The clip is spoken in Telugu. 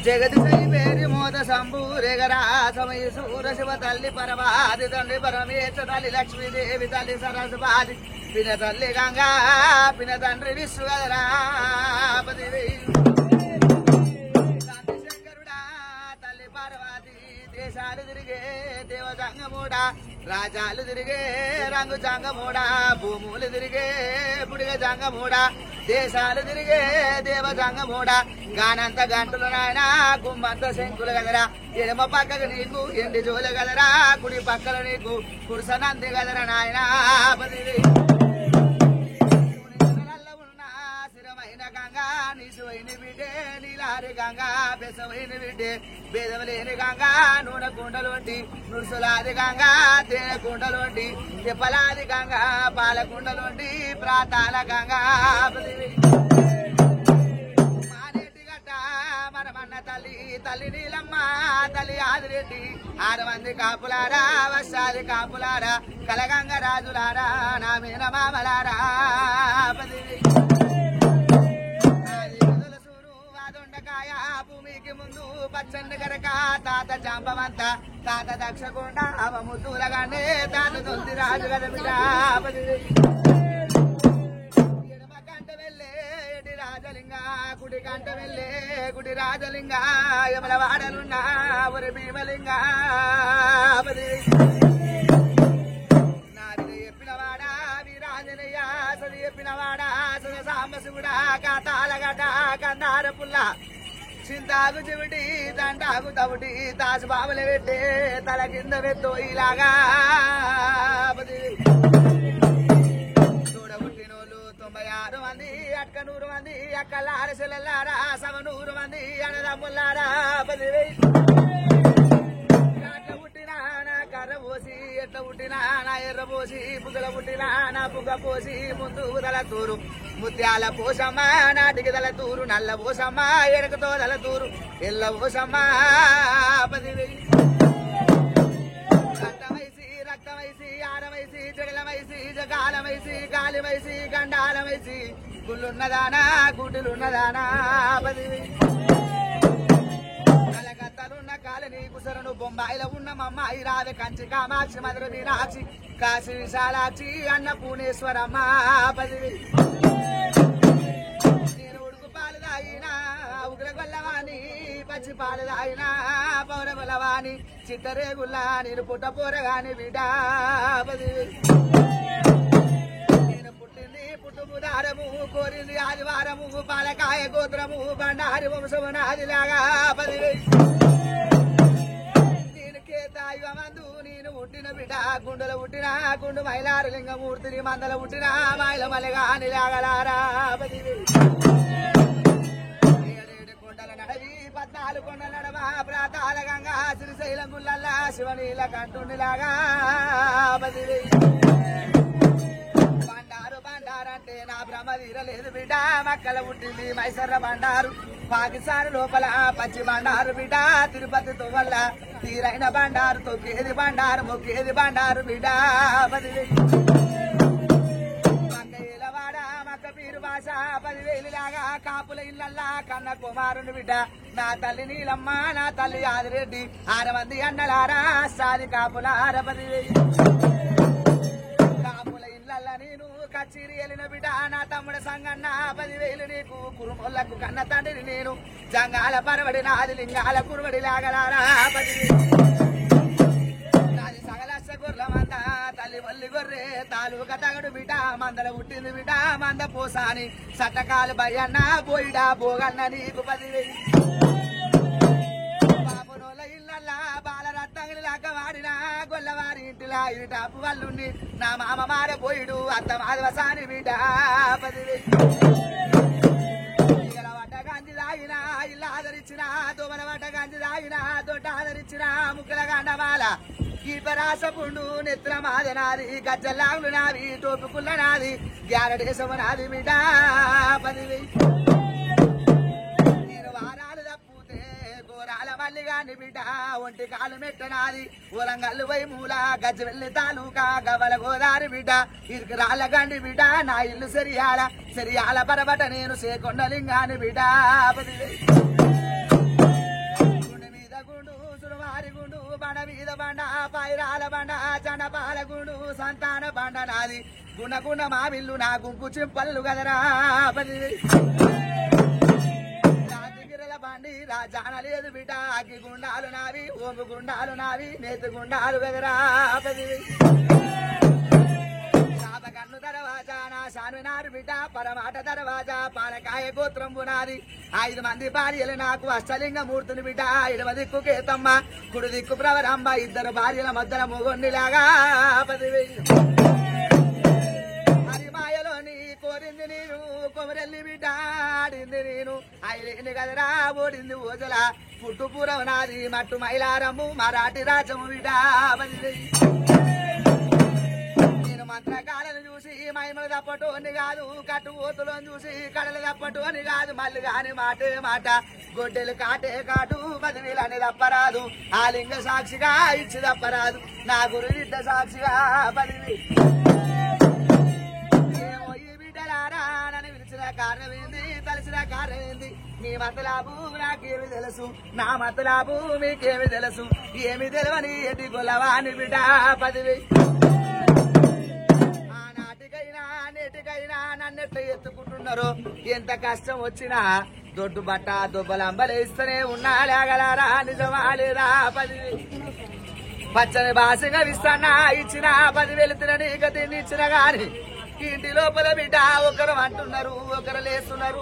జగదిశై పేరి మోద సంభూరేగరా సమయ సూర శివ తల్లి పరమాది తండ్రి పరమేశ తల్లి లక్ష్మీదేవి తల్లి సరస్వతి పిన తల్లి గంగా పిన తండ్రి విశ్వగరాపతి శంకరుడా తల్లి పార్వతి దేశాలు తిరిగే దేవ సంగమూడా రాజాలు తిరిగే రంగు జంగమూడా భూములు తిరిగే పుడిగ జంగమూడా దేశాలు తిరిగే దేవ జంగమూడా గానంత గంటలు నాయన గుమ్మంత శంకులు కదరా ఎడమ పక్కకు నీకు ఎండి జోలు కదరా కుడి పక్కల నీకు కురుసనంది కదరా నాయన స్థిరమైన గంగా నీసువైన బిడ్డే నీలారి గంగా బెసమైన బిడ్డే బేదవలేని గంగా నూనె కుండలోంటి నురుసులాది గంగా తేనె కుండలోంటి తిప్పలాది గంగా పాలకుండలోంటి ప్రాతాల గంగా మానేటి గట్ట మనమన్న తల్లి తల్లి నీలమ్మ తల్లి ఆదిరెడ్డి 6 మంది కాపులారా వర్షాది కాపులారా కలగంగ రాజులారా నా మీన మామలారా భూమికి ముందు పచ్చండి గరక తాత జాంబవంత తాత దక్షకొండ అవ ముద్దులగానే తాత తొంది రాజు గద ఎడమ కంట వెళ్ళే ఎడి రాజలింగ కుడి కంట వెళ్ళే కుడి రాజలింగ యమల వాడలున్నా ఒరి భీమలింగ నాది చెప్పినవాడా వీరాంజనేయ సది చెప్పినవాడా సద సాంబశివుడా కాతాలగడ్డ కన్నార పుల్ల చింతాకు చెవిటి దండాకు తవుటి తాసు బాబులు పెట్టే తల కింద పెట్టో ఇలాగా చూడబుట్టినోళ్ళు 96 మంది అట్క 100 మంది అక్కల అరసెల్లారా 100 మంది అన్నదమ్ములారా 10,000 అట్లా పుట్టినా నా కర్ర పోసి ఎట్లా పుట్టినా నా ఎర్ర పోసి పుగల పుట్టినా నా పుగ పోసి ముందు తల తూరు ముత్యాల పోసమ్మ నాటికి తల తూరు నల్ల పోసమ్మ ఎనకతో తల తూరు ఎల్ల పోసమ్మ 10,000 రక్తమైసి రక్తమైసి ఆరమైసి జడలమైసి జగాలమైసి గాలిమైసి గండాలమైసి గుళ్ళున్నదానా గుడ్డులున్నదానా 10,000 కలకత్తలున్న కాలని కుసరను బొంబాయిలో ఉన్న మమ్మాయి రావే కంచి కామాక్షి మధుర మీనాక్షి కాశీ విశాలాక్షి అన్నపూర్ణేశ్వరమ్మ 10,000 నేను ఉడుకు పాలు తాగినా ఉగ్ర గొల్లవాణి పచ్చి పాలు తాగినా పౌర గొల్లవాణి చిట్టరేగుల్లా నేను పుట్ట పోరగాని బిడ్డా 10,000 నేను పుట్టింది పుట్టుముదారము కోరింది ఆదివారము పాలకాయ గోత్రము బండారి వంశము నాదిలాగా 10,000 నేను కేతాయుగమందు నేను పుట్టిన బిడ్డ గుండెలు పుట్టిన గుండు మైలారు లింగమూర్తిని మందల పుట్టిన మైల మలగా నిలాగలారా 10,000 కొండల నడవి 14 కొండల నడవ ప్రాతాల గంగా శ్రీశైలం గుళ్ళల్లా శివనీల కంటుండిలాగా 10,000 బండారంటే నా భ్రమ తీరలేదు బిడ్డ మక్కల పుట్టింది మైసర్ర బండారు పాకిస్తాన్ లోపల పచ్చి బండారు బిడ్డ తిరుపతి తొవ్వల్ల తీరైన బండారు తొక్కేది బండారు మొక్కేది బండారు బిడ్డ 10,000 మక్కవాడ మక్క పీరు భాష 10,000 లాగా కాపుల ఇళ్ళల్లా కన్న కుమారుని బిడ్డ నా తల్లి నీలమ్మ నా తల్లి ఆదిరెడ్డి 6 మంది అన్నలారా సాది కాపులార 10,000 కాపుల ఇళ్ళల్లా నేను కచ్చిరి వెళ్ళిన బిడ్డ నా తమ్ముడు సంగన్న 10,000 నీకు కురుమొల్లకు కన్న తండ్రిని నేను జంగాల పరవడి నాది లింగాల కురువడి లాగలారా 10,000 నాది సగలక్ష గొర్రెల మంద తల్లి వల్లి గొర్రె తాలూక తగడు బిడ్డ మందల పుట్టింది బిడ్డ మంద పోసాని సట్టకాలు బయ్యన్న పోయిడా పోగన్న నీకు 10,000 బాపునోళ్ళ ఇళ్ళల్లా బాలరత్తంగిలి లాగా వాడిన గొల్లవారి ఇంటిలా ఇటాపు వల్లుండి నా మామ మారపోయిడు అత్త మాధవసాని బిడ్డ 10,000 వట గంజి తాగిన ఇల్లు ఆదరించిన దోమల వట గంజి తాగిన దొడ్డ ఆదరించిన ముక్కల గండమాల కీపరాస పుండు నెత్తుల మాదనాది గజ్జల్లాగులు నాది టోపుకుల్ల నాది గ్యారడేశము నాది బిడ్డ 10,000 నేను వారాలు తప్పితే ఘోరాల మల్లిగా దాని బిడ్డ ఒంటి కాలు మెట్టనాది ఊరంగల్లు వై మూల గజ్జవెల్లి తాలూకా గవల గోదారి బిడ్డ ఇరికి రాళ్ళ గండి బిడ్డ నా ఇల్లు సెరియాల పరబట నేను సేకొండలింగాని బిడ్డ గుండె మీద గుండు సుడుమారి గుండు బండ మీద బండ పైరాల బండ చండపాల గుండు సంతాన బండ నాది గుండ మా విల్లు నా గుంపు చింపల్లు గదరా రాజగిరల బండి రాజాన లేదు బిడ్డ అగ్గి గుండాలు నావి ఓంగు గుండాలు నావి నేతి గుండాలు గదరా కన్ను దరవాజా నా శాన్వినారు బిడ్డ పరమాట దరవాజా పాలకాయ గోత్రం పునాది 5 మంది భార్యలు నాకు అష్టలింగ మూర్తుని బిడ్డ 7వ దిక్కు కేతమ్మ కుడి దిక్కు ప్రవరంబ 2 భార్యల మధ్యన మొగొండిలాగా 10,000 హరిమాయలోని కోరింది నేను కొమరెల్లి బిడ్డ ఆడింది నేను ఐలేని గదరా ఓడింది ఓజల పుట్టుపూరం నాది మట్టు మైలారము మరాఠీ రాజము బిడ్డ 10,000 మంత్రకాలను చూసి మహిమలు తప్పటోని కాదు కట్టు ఓతులను చూసి కడలు తప్పటోని కాదు మళ్ళీ కాని మాటే మాట గొడ్డెలు కాటే కాటు 10,000 అని తప్పరాదు ఆ లింగ సాక్షిగా ఇచ్చి తప్పరాదు నా గురు బిడ్డ సాక్షిగా 10,000 ఏమో ఈ బిడ్డలారా నన్ను పిలిచిన కారణమేంది తలసిన కారణమేంది మీ మతలాబు నాకేమి తెలుసు నా మతలాబు మీకేమి తెలుసు ఏమి తెలవని ఎటి గొల్లవాని బిడ్డ 10,000 నేటికైనా నన్నెట్లా ఎత్తుకుంటున్నారు ఎంత కష్టం వచ్చినా దొడ్డు బట్ట దుబ్బలంబలేస్తూనే ఉన్నా లేగలరా నిజమాలేరా 10,000 పచ్చని బాసిగా విస్తానా ఇచ్చిన 10,000 తినని తిండి ఇచ్చిన గాని ఇంటి లోపల బిడ్డ ఒకరు అంటున్నారు ఒకరు లేస్తున్నారు